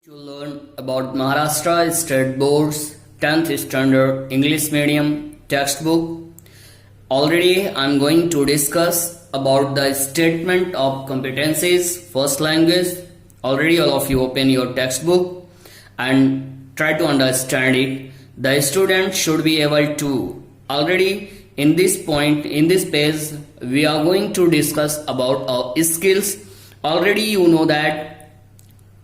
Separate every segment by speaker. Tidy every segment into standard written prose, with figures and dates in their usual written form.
Speaker 1: To learn about Maharashtra State Board's 10th Standard English Medium textbook. Already I am going to discuss about the statement of competencies, first language. Already all of you open your textbook and try to understand it. The student should be able to. Already in this point, in this page, we are going to discuss about our skills. Already you know that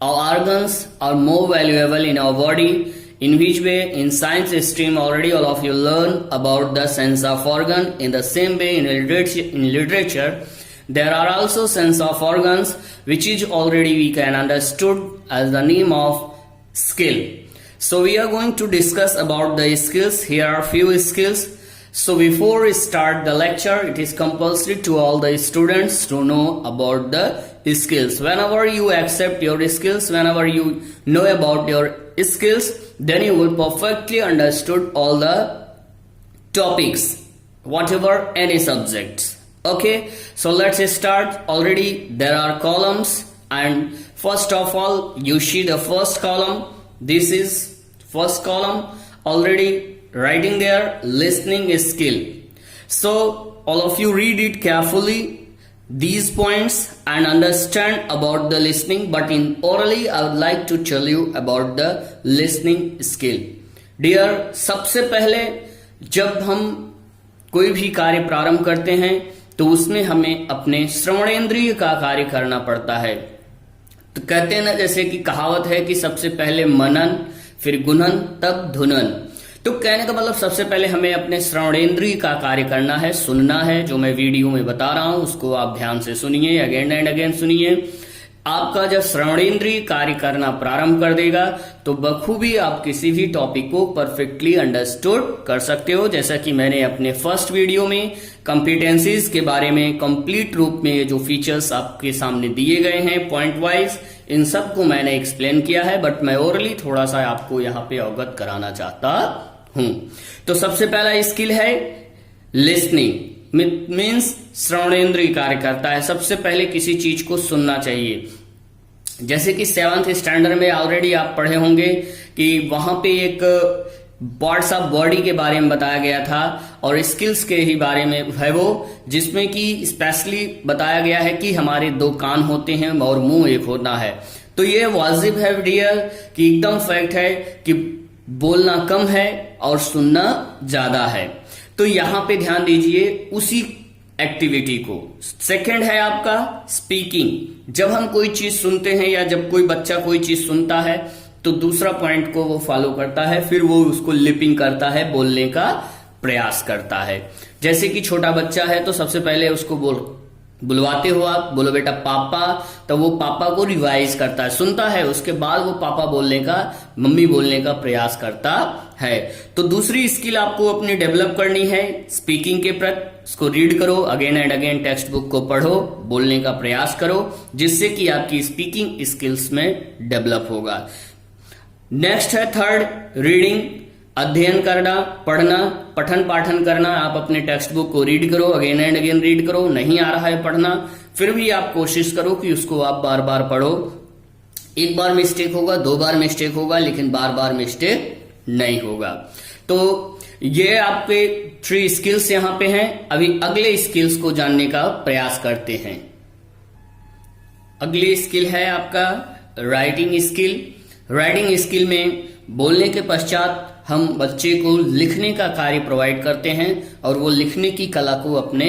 Speaker 1: our organs are more valuable in our body. In which way? In science stream already all of you learn about the sense of organ. In the same way in literature there are also sense of organs which is already we can understood as the name of skill. So we are going to discuss about the skills. Here are few skills. So before we start the lecture, it is compulsory to all the students to know about the skills. Whenever you accept your skills, whenever you know about your skills, then you will perfectly understood all the topics, whatever any subjects. Okay, so let's start. Already there are columns, and first of all you see the first column. This is first column. Already writing there listening skill. So all of you read it carefully, these points, and understand about the listening. But in orally I would like to tell you about the listening skill. Dear, सबसे पहले जब हम कोई भी कार्य प्रारंभ करते हैं तो उसमें हमें अपने श्रवणेंद्रिय का कार्य करना पड़ता है. तो कहते हैं ना, जैसे कि कहावत है कि सबसे पहले मनन, फिर गुणन, तब धुनन. तो कहने का मतलब सबसे पहले हमें अपने श्रवणेंद्रिय का कार्य करना है, सुनना है. जो मैं वीडियो में बता रहा हूं उसको आप ध्यान से सुनिए, अगेन एंड अगेन सुनिए. आपका जब श्रवणेंद्रिय कार्य करना प्रारंभ कर देगा तो बखूबी आप किसी भी टॉपिक को परफेक्टली अंडरस्टूड कर सकते हो. जैसा कि मैंने अपने फर्स्ट वीडियो में कॉम्पिटेंसीज के बारे में कंप्लीट रूप में ये जो फीचर्स आपके सामने दिए गए हैं पॉइंट वाइज, इन सब को मैंने एक्सप्लेन किया है. बट मैं ओरली थोड़ा सा आपको यहाँ पे अवगत कराना चाहता हूं. तो सबसे पहला स्किल है लिसनिंग. मीन्स श्रवणेंद्रिय कार्य करता है. सबसे पहले किसी चीज को सुनना चाहिए. जैसे कि 7th स्टैंडर्ड में ऑलरेडी आप पढ़े होंगे कि वहां पे एक पार्ट्स ऑफ बॉडी के बारे में बताया गया था और स्किल्स के ही बारे में है वो, जिसमें कि स्पेशली बताया गया है कि हमारे 2 कान होते हैं और मुंह एक होता है. तो ये वाजिब है डियर कि एकदम फैक्ट है कि बोलना कम है और सुनना ज्यादा है. तो यहां पे ध्यान दीजिए उसी एक्टिविटी को. सेकंड है आपका स्पीकिंग. जब हम कोई चीज सुनते हैं या जब कोई बच्चा कोई चीज सुनता है तो दूसरा पॉइंट को वो फॉलो करता है, फिर वो उसको लिपिंग करता है, बोलने का प्रयास करता है. जैसे कि छोटा बच्चा है तो सबसे पहले उसको बुलवाते हो आप, बोलो बेटा पापा, तो वो पापा को रिवाइज करता है, सुनता है, उसके बाद वो पापा बोलने का, मम्मी बोलने का प्रयास करता है. तो दूसरी स्किल आपको अपनी डेवलप करनी है स्पीकिंग के प्रति. इसको रीड करो, again and again text book को पढ़ो, बोलने का प्रयास करो, जिससे कि आपकी स्पीकिंग स्किल्स में डेवलप होगा. नेक्स्ट है थर्ड रीडिंग. अध्ययन करना, पढ़ना, पठन पाठन करना. आप अपने टेक्स्ट बुक को रीड करो, अगेन एंड अगेन रीड करो. नहीं आ रहा है पढ़ना, फिर भी आप कोशिश करो कि उसको आप बार बार पढ़ो. एक बार मिस्टेक होगा, 2 बार मिस्टेक होगा, लेकिन बार बार मिस्टेक नहीं होगा. तो ये आपके 3 स्किल्स यहां पे हैं. अभी अगले स्किल्स को जानने का प्रयास करते हैं. अगली स्किल है आपका राइटिंग स्किल. राइटिंग स्किल में बोलने के पश्चात हम बच्चे को लिखने का कार्य प्रोवाइड करते हैं और वो लिखने की कला को अपने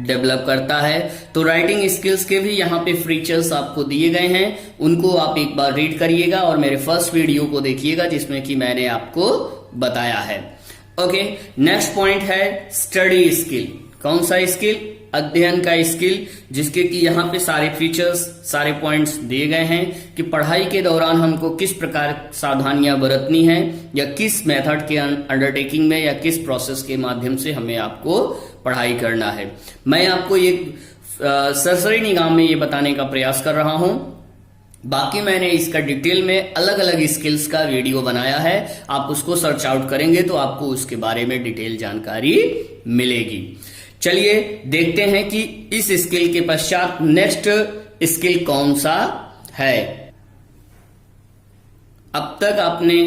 Speaker 1: डेवलप करता है. तो राइटिंग स्किल्स के भी यहाँ पे फीचर्स आपको दिए गए हैं, उनको आप एक बार रीड करिएगा और मेरे फर्स्ट वीडियो को देखिएगा जिसमें कि मैंने आपको बताया है. ओके, नेक्स्ट पॉइंट है स्टडी स्किल. कौन सा स्किल? अध्ययन का स्किल, जिसके कि यहाँ पे सारे फीचर्स, सारे पॉइंट्स दिए गए हैं कि पढ़ाई के दौरान हमको किस प्रकार सावधानियां बरतनी है या किस मेथड के अंडरटेकिंग में या किस प्रोसेस के माध्यम से हमें आपको पढ़ाई करना है. मैं आपको एक सरसरी निगाह में ये बताने का प्रयास कर रहा हूं. बाकी मैंने इसका डिटेल में अलग अलग स्किल्स का वीडियो बनाया है. आप उसको सर्च आउट करेंगे तो आपको उसके बारे में डिटेल जानकारी मिलेगी. चलिए देखते हैं कि इस स्किल के पश्चात नेक्स्ट स्किल कौन सा है. अब तक आपने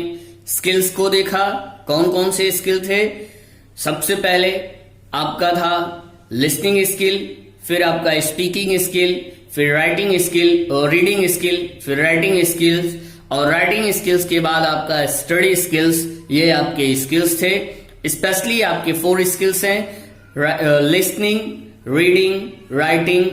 Speaker 1: स्किल्स को देखा, कौन कौन से स्किल थे। सबसे पहले आपका था लिसनिंग स्किल, फिर आपका स्पीकिंग स्किल, फिर राइटिंग स्किल और रीडिंग स्किल, फिर राइटिंग स्किल्स, और राइटिंग स्किल्स के बाद आपका स्टडी स्किल्स। ये आपके स्किल्स थे। स्पेशली आपके 4 स्किल्स हैं, listening, reading, writing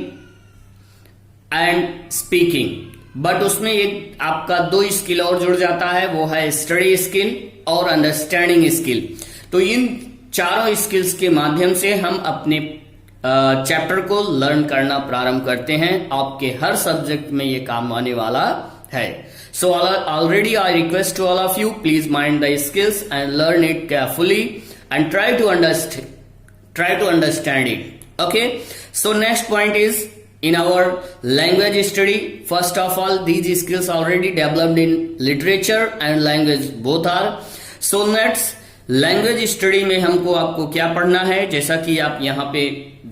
Speaker 1: and speaking. But उसमें एक आपका 2 स्किल और जुड़ जाता है, वो है स्टडी स्किल और अंडरस्टैंडिंग स्किल। तो इन चारों स्किल्स के माध्यम से हम अपने चैप्टर को लर्न करना प्रारंभ करते हैं। आपके हर सब्जेक्ट में ये काम आने वाला है। So already I request to all of you, please mind the skills and learn it carefully and try to understand it. Okay. So next point is in our language study. First of all, these skills already developed in literature and language both are. So next language study में हमको आपको क्या पढ़ना है, जैसा कि आप यहाँ पे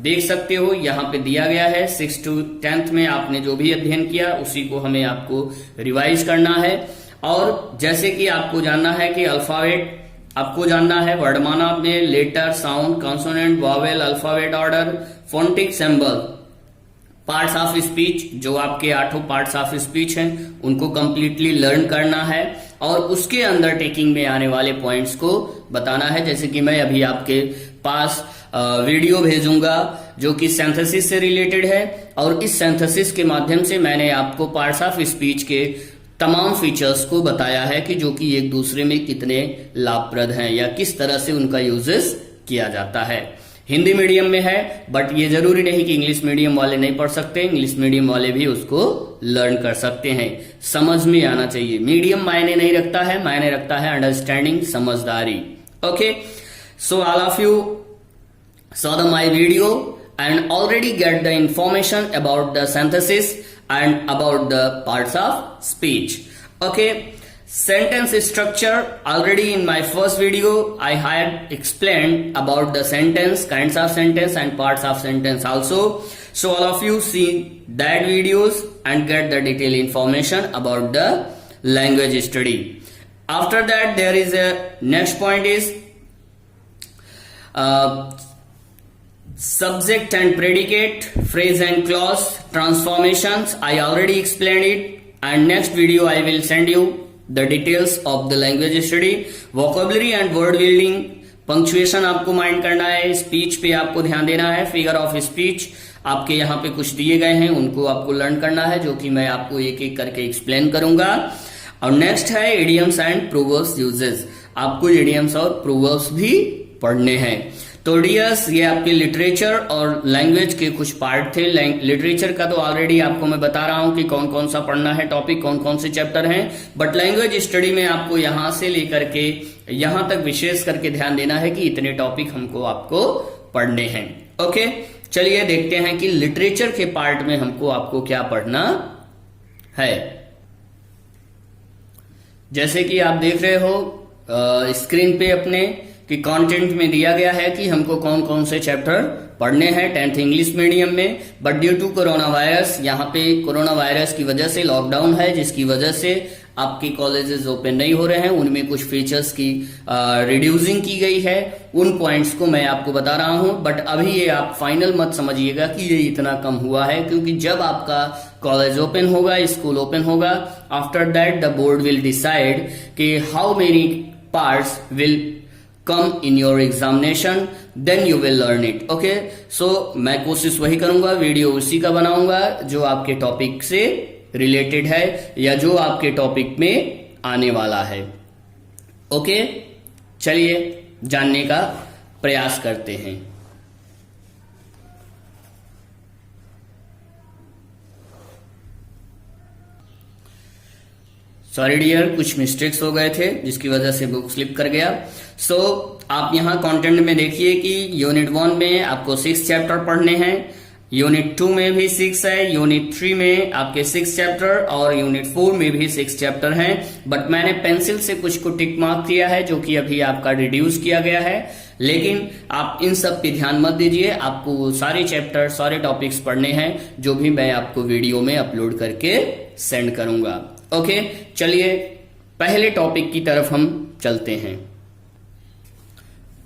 Speaker 1: देख सकते हो, यहाँ पे दिया गया है 6 to 10th में आपने जो भी अध्ययन किया उसी को हमें आपको रिवाइज करना है। और जैसे कि आपको जानना है कि अल्फाबेट आपको जानना है, वर्णमाला में letter, sound, consonant, vowel, alphabet order, phonetic symbol, parts of speech, जो आपके 8 पार्ट्स ऑफ स्पीच हैं उनको कंप्लीटली लर्न करना है और उसके अंडरटेकिंग में आने वाले पॉइंट्स को बताना है। जैसे कि मैं अभी आपके पास वीडियो भेजूंगा जो कि सिंथेसिस से रिलेटेड है, और इस सिंथेसिस के माध्यम से मैंने आपको पार्ट्स ऑफ स्पीच के तमाम फीचर्स को बताया है कि जो कि एक दूसरे में कितने लाभप्रद हैं या किस तरह से उनका यूजेस किया जाता है। हिंदी मीडियम में है, बट ये जरूरी नहीं कि इंग्लिश मीडियम वाले नहीं पढ़ सकते, इंग्लिश मीडियम वाले भी उसको लर्न कर सकते हैं। समझ में आना चाहिए, मीडियम मायने नहीं रखता है, मायने रखता है अंडरस्टैंडिंग, समझदारी। Okay, so all of you saw my video and already get the information about the synthesis and about the parts of speech. Okay, sentence structure, already in my first video I had explained about the sentence, kinds of sentence and parts of sentence also. So all of you see that videos and get the detailed information about the language study. After that there is a next point is subject and predicate, phrase and clause, transformations. I already explained it, and next video I will send you the details of the language study. Vocabulary and word building, punctuation आपको mind करना है, speech पे आपको ध्यान देना है, figure of speech आपके यहाँ पे कुछ दिए गए हैं उनको आपको लर्न करना है, जो कि मैं आपको एक एक करके एक्सप्लेन करूंगा। और नेक्स्ट है इडियम्स एंड प्रोवर्ब्स यूजेस, आपको इडियम्स और प्रोवर्ब्स भी पढ़ने हैं। तो डियर्स, ये आपके लिटरेचर और लैंग्वेज के कुछ पार्ट थे। लिटरेचर का तो ऑलरेडी आपको मैं बता रहा हूं कि कौन कौन सा पढ़ना है टॉपिक, कौन कौन से चैप्टर हैं, बट लैंग्वेज स्टडी में आपको यहां से लेकर के यहां तक विशेष करके ध्यान देना है कि इतने टॉपिक हमको आपको पढ़ने हैं। ओके, चलिए देखते हैं कि लिटरेचर के पार्ट में हमको आपको क्या पढ़ना है। जैसे कि आप देख रहे हो स्क्रीन पे अपने कि कंटेंट में दिया गया है कि हमको कौन कौन से चैप्टर पढ़ने हैं 10th इंग्लिश मीडियम में। But due to corona virus, यहाँ पे कोरोना वायरस की वजह से लॉकडाउन है, जिसकी वजह से आपके कॉलेजेस ओपन नहीं हो रहे हैं, उनमें कुछ फीचर्स की रिड्यूसिंग की गई है। उन पॉइंट्स को मैं आपको बता रहा हूं, बट अभी ये आप फाइनल मत समझिएगा कि ये इतना कम हुआ है, क्योंकि जब आपका कॉलेज ओपन होगा, स्कूल ओपन होगा, after that the board will decide कि how many parts will come in your examination, then you will learn it. Okay, so मैं कोशिश वही करूंगा, वीडियो उसी का बनाऊंगा जो आपके टॉपिक से रिलेटेड है या जो आपके टॉपिक में आने वाला है। ओके, चलिए जानने का प्रयास करते हैं। सॉरी डियर, कुछ मिस्टेक्स हो गए थे जिसकी वजह से बुक स्लिप कर गया। सो आप यहाँ कंटेंट में देखिए कि यूनिट 1 में आपको 6 चैप्टर पढ़ने हैं, यूनिट 2 में भी 6 है, यूनिट 3 में आपके 6 चैप्टर और यूनिट 4 में भी 6 चैप्टर हैं। बट मैंने पेंसिल से कुछ को टिक मार्क किया है जो कि अभी आपका रिड्यूस किया गया है, लेकिन आप इन सब पे ध्यान मत दीजिए, आपको वो सारे चैप्टर, सारे टॉपिक्स पढ़ने हैं जो भी मैं आपको वीडियो में अपलोड करके सेंड करूंगा। ओके, चलिए पहले टॉपिक की तरफ हम चलते हैं।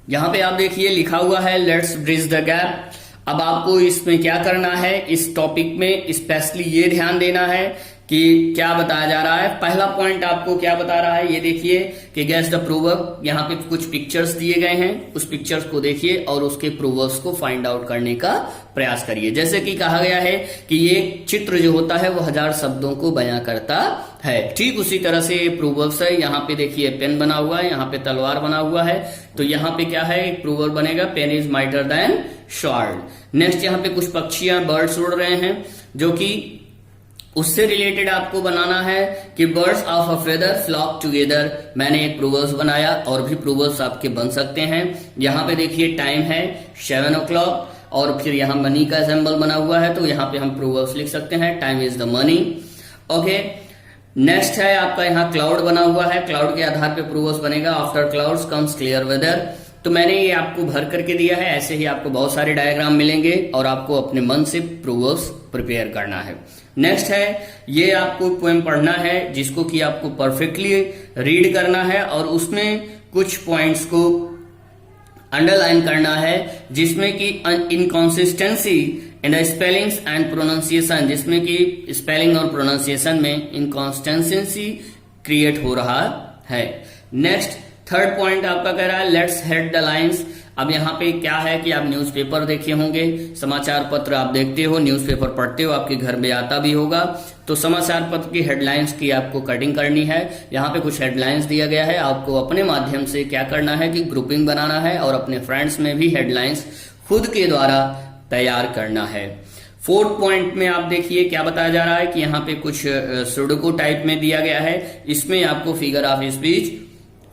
Speaker 1: यहां पे आप देखिए लिखा हुआ है लेट्स ब्रिज द गैप। अब आपको इसमें क्या करना है, इस टॉपिक में स्पेशली ये ध्यान देना है कि क्या बताया जा रहा है। पहला पॉइंट आपको क्या बता रहा है, ये देखिए कि गेस द प्रोवर्ब। यहाँ पे कुछ पिक्चर्स दिए गए हैं, उस पिक्चर्स को देखिए और उसके प्रोवर्ब्स को फाइंड आउट करने का प्रयास करिए। जैसे कि कहा गया है कि ये चित्र जो होता है वो 1000 शब्दों को बयां करता है, ठीक उसी तरह से ये प्रोवर्ब्स है। यहाँ पे देखिए पेन बना हुआ है, यहाँ पे तलवार बना हुआ है, तो यहाँ पे क्या है, एक प्रोवर्ब बनेगा pen is mightier than sword. Next यहाँ पे कुछ पक्षियां बर्ड्स उड़ रहे हैं, जो कि उससे रिलेटेड आपको बनाना है कि birds of a feather flock together. मैंने एक प्रोवर्ब्स बनाया, और भी प्रोवर्ब्स आपके बन सकते हैं। यहाँ पे देखिए टाइम है 7 o'clock, और फिर यहाँ मनी का सिंबल बना हुआ है, तो यहाँ पे हम प्रोवर्ब्स लिख सकते हैं time is the money. Okay, next है आपका यहाँ क्लाउड बना हुआ है, क्लाउड के आधार पे प्रोवर्ब्स बनेगा after clouds comes clear weather. तो मैंने ये आपको भर करके दिया है, ऐसे ही आपको बहुत सारे डायग्राम मिलेंगे और आपको अपने मन से प्रोवर्ब्स प्रिपेयर करना है। नेक्स्ट है ये आपको पोएम पढ़ना है, जिसको कि आपको परफेक्टली रीड करना है और उसमें कुछ पॉइंट्स को अंडरलाइन करना है, जिसमें कि inconsistency in the spellings and pronunciation, जिसमें कि स्पेलिंग और प्रोनाउंसिएशन में इनकॉन्सिस्टेंसी क्रिएट हो रहा है। नेक्स्ट थर्ड पॉइंट आपका कह रहा है लेट्स हेड द लाइन्स। अब यहाँ पे क्या है कि आप न्यूज़पेपर देखे होंगे, समाचार पत्र आप देखते हो, न्यूज़पेपर पढ़ते हो, आपके घर में आता भी होगा, तो समाचार पत्र की हेडलाइंस की आपको कटिंग करनी है। यहाँ पे कुछ हेडलाइंस दिया गया है, आपको अपने माध्यम से क्या करना है कि ग्रुपिंग बनाना है और अपने फ्रेंड्स में भी हेडलाइंस खुद के द्वारा तैयार करना है। फोर्थ पॉइंट में आप देखिए क्या बताया जा रहा है कि यहाँ पे कुछ सुडोकू टाइप में दिया गया है, इसमें आपको figure of speech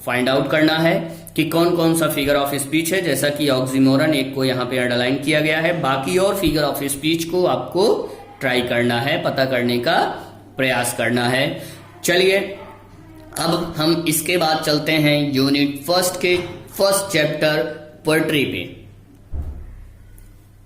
Speaker 1: find out करना है कि कौन कौन सा फिगर ऑफ स्पीच है, जैसा कि ऑक्सीमोरन एक को यहाँ पे अंडरलाइन किया गया है। बाकी और फिगर ऑफ स्पीच को आपको ट्राई करना है, पता करने का प्रयास करना है। चलिए अब हम इसके बाद चलते हैं यूनिट फर्स्ट के फर्स्ट चैप्टर पोएट्री पे।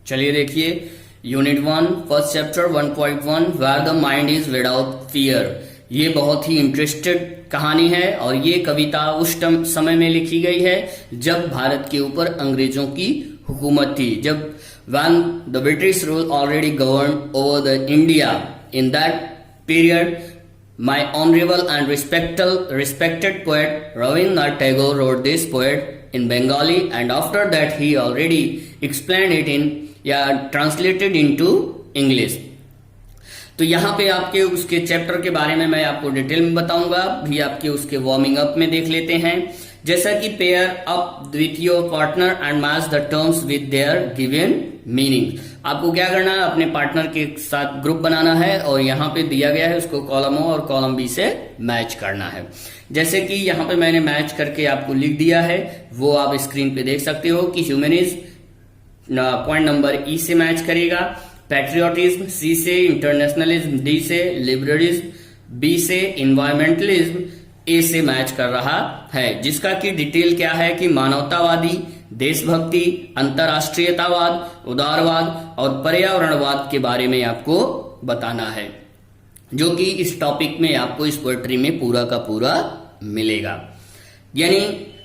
Speaker 1: चलिए देखिए unit 1 first chapter 1.1 where the mind is without fear. ये बहुत ही इंटरेस्टेड कहानी है और ये कविता उस समय में लिखी गई है जब भारत के ऊपर अंग्रेजों की हुकूमत थी, जब when the British rule already governed over the India. In that period, my honorable and respected poet Rabindranath Tagore wrote this poet in Bengali, and after that he already explained it translated into English. तो यहाँ पे आपके उसके chapter के बारे में मैं आपको डिटेल में बताऊंगा, भी आपके उसके वार्मिंग अप में देख लेते हैं। जैसा कि pair up with your partner and match the terms with their given meaning. आपको क्या करना है, अपने पार्टनर के साथ ग्रुप बनाना है और यहाँ पे दिया गया है उसको कॉलम ओ और कॉलम बी से मैच करना है। जैसे कि यहाँ पे मैंने मैच करके आपको लिख दिया है, वो आप स्क्रीन पे देख सकते हो कि ह्यूमनिज्म पॉइंट नंबर ई से मैच करेगा, पैट्रियोटिज्म सी से, इंटरनेशनलिज्म डी से, लिबरलिज्म बी से, इन्वायरमेंटलिज्म ए से मैच कर रहा है। जिसका कि डिटेल क्या है कि मानवतावादी, देशभक्ति, अंतरराष्ट्रीयतावाद, उदारवाद और पर्यावरणवाद के बारे में आपको बताना है, जो कि इस टॉपिक में आपको इस पोएट्री में पूरा का पूरा मिलेगा। यानी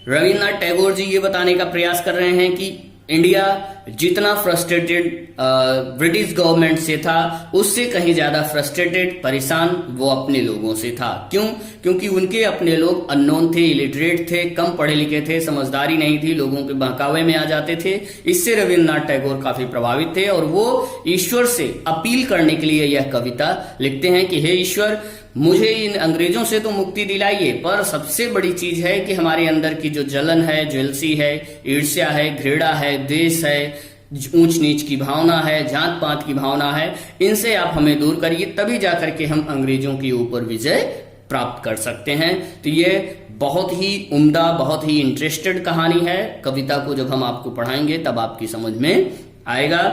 Speaker 1: रविन्द्रनाथ टैगोर जी ये बताने का प्रयास कर रहे हैं कि इंडिया जितना फ्रस्ट्रेटेड ब्रिटिश गवर्नमेंट से था, उससे कहीं ज्यादा फ्रस्ट्रेटेड, परेशान वो अपने लोगों से था। क्यों? क्योंकि उनके अपने लोग अननोन थे, इलिटरेट थे, कम पढ़े लिखे थे, समझदारी नहीं थी, लोगों के बहकावे में आ जाते थे। इससे रविन्द्रनाथ टैगोर काफी प्रभावित थे और वो ईश्वर से अपील करने के लिए यह कविता लिखते हैं कि हे ईश्वर, मुझे इन अंग्रेजों से तो मुक्ति दिलाइए, पर सबसे बड़ी चीज है कि हमारे अंदर की जो जलन है, जेलसी है, ईर्ष्या है, घृणा है, द्वेष है, ऊंच नीच की भावना है, जात पात की भावना है, इनसे आप हमें दूर करिए, तभी जाकर के हम अंग्रेजों के ऊपर विजय प्राप्त कर सकते हैं। तो ये बहुत ही उम्दा, बहुत ही इंटरेस्टेड कहानी है। कविता को जब हम आपको पढ़ाएंगे तब आपकी समझ में आएगा।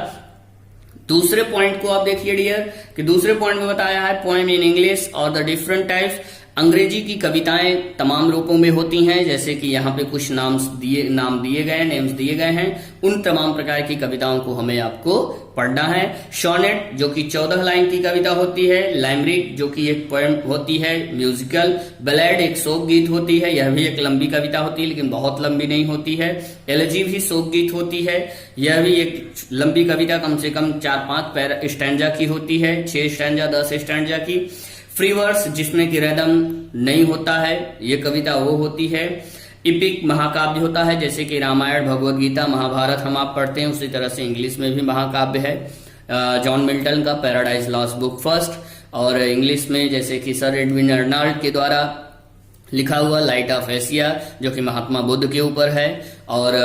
Speaker 1: दूसरे पॉइंट को आप देखिए डियर, कि दूसरे पॉइंट में बताया है पोएम इन इंग्लिश और द डिफरेंट टाइप्स अंग्रेजी की कविताएं तमाम रूपों में होती हैं, जैसे कि यहाँ पे कुछ नाम दिए गए हैं। उन तमाम प्रकार की कविताओं को हमें आपको पढ़ना है। सोनेट जो कि 14 लाइन की कविता होती है, लाइमरिक जो कि एक पोएम होती है, म्यूजिकल बैलेड एक शोक गीत होती है, यह भी एक लंबी कविता होती है लेकिन बहुत लंबी नहीं होती है। एलेजी भी शोक गीत होती है, यह भी एक लंबी कविता कम से कम 4-5 स्टैंजा की होती है, 6 स्टैंजा 10 स्टैंजा की। फ्री वर्स जिसमें कि रिदम नहीं होता है, ये कविता वो होती है। इपिक महाकाव्य होता है, जैसे कि रामायण, भगवत गीता, महाभारत हम आप पढ़ते हैं, उसी तरह से इंग्लिश में भी महाकाव्य है। जॉन मिल्टन का पैराडाइज लॉस्ट बुक फर्स्ट, और इंग्लिश में जैसे कि सर एडविन अर्नाल्ड के द्वारा लिखा हुआ लाइट ऑफ एशिया जो कि महात्मा बुद्ध के ऊपर है, और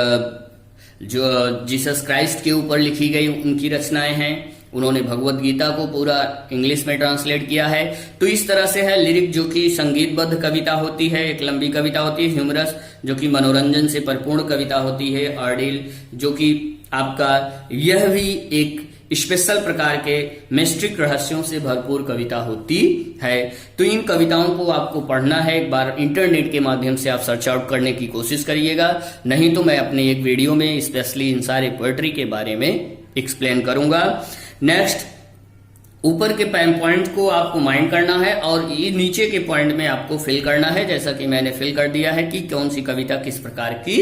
Speaker 1: जो जीसस क्राइस्ट के ऊपर लिखी गई उनकी रचनाएं हैं। उन्होंने भगवत गीता को पूरा इंग्लिश में ट्रांसलेट किया है। तो इस तरह से है। लिरिक जो कि संगीतबद्ध कविता होती है, एक लंबी कविता होती है। ह्यूमरस जो कि मनोरंजन से परिपूर्ण कविता होती है। आर्डिल जो कि आपका यह भी एक स्पेशल प्रकार के मिस्ट्रिक रहस्यों से भरपूर कविता होती है। तो इन कविताओं को आपको पढ़ना है। एक बार इंटरनेट के माध्यम से आप सर्च आउट करने की कोशिश करिएगा, नहीं तो मैं अपने एक वीडियो में स्पेशली इन सारे पोएट्री के बारे में एक्सप्लेन करूंगा। नेक्स्ट, ऊपर के पॉइंट को आपको माइंड करना है और ये नीचे के पॉइंट में आपको फिल करना है, जैसा कि मैंने फिल कर दिया है कि कौन सी कविता किस प्रकार की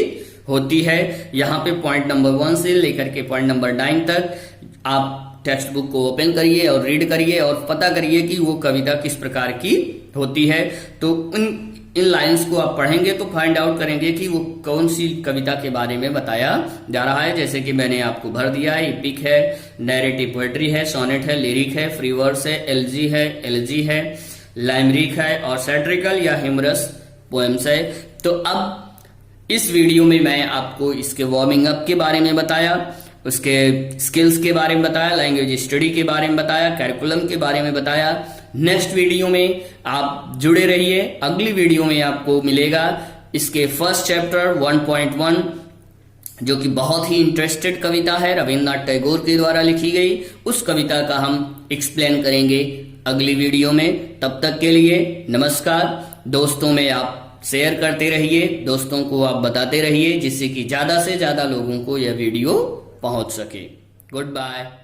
Speaker 1: होती है। यहाँ पे पॉइंट नंबर 1 से लेकर के पॉइंट नंबर 9 तक आप टेक्स्ट बुक को ओपन करिए और रीड करिए और पता करिए कि वो कविता किस प्रकार की होती है। तो इन लाइंस को आप पढ़ेंगे तो फाइंड आउट करेंगे कि वो कौन सी कविता के बारे में बताया जा रहा है। जैसे कि मैंने आपको भर दिया है, इपिक है, नैरेटिव पोएट्री है, सोनेट है, लिरिक है, फ्री वर्स है, एलेजी है, लाइमरिक है और सैटरिकल या ह्यूमरस पोएम्स है। तो अब इस वीडियो में मैं आपको इसके वार्मिंग अप के बारे में बताया, उसके स्किल्स के बारे में बताया, लैंग्वेज स्टडी के बारे में बताया, कैरिकुलम के बारे में बताया। नेक्स्ट वीडियो में आप जुड़े रहिए। अगली वीडियो में आपको मिलेगा इसके फर्स्ट चैप्टर 1.1 जो कि बहुत ही इंटरेस्टेड कविता है, रविन्द्रनाथ टैगोर के द्वारा लिखी गई। उस कविता का हम एक्सप्लेन करेंगे अगली वीडियो में। तब तक के लिए नमस्कार। दोस्तों में आप शेयर करते रहिए, दोस्तों को आप बताते रहिए, जिससे कि ज्यादा से ज्यादा लोगों को यह वीडियो पहुंच सके। Good bye.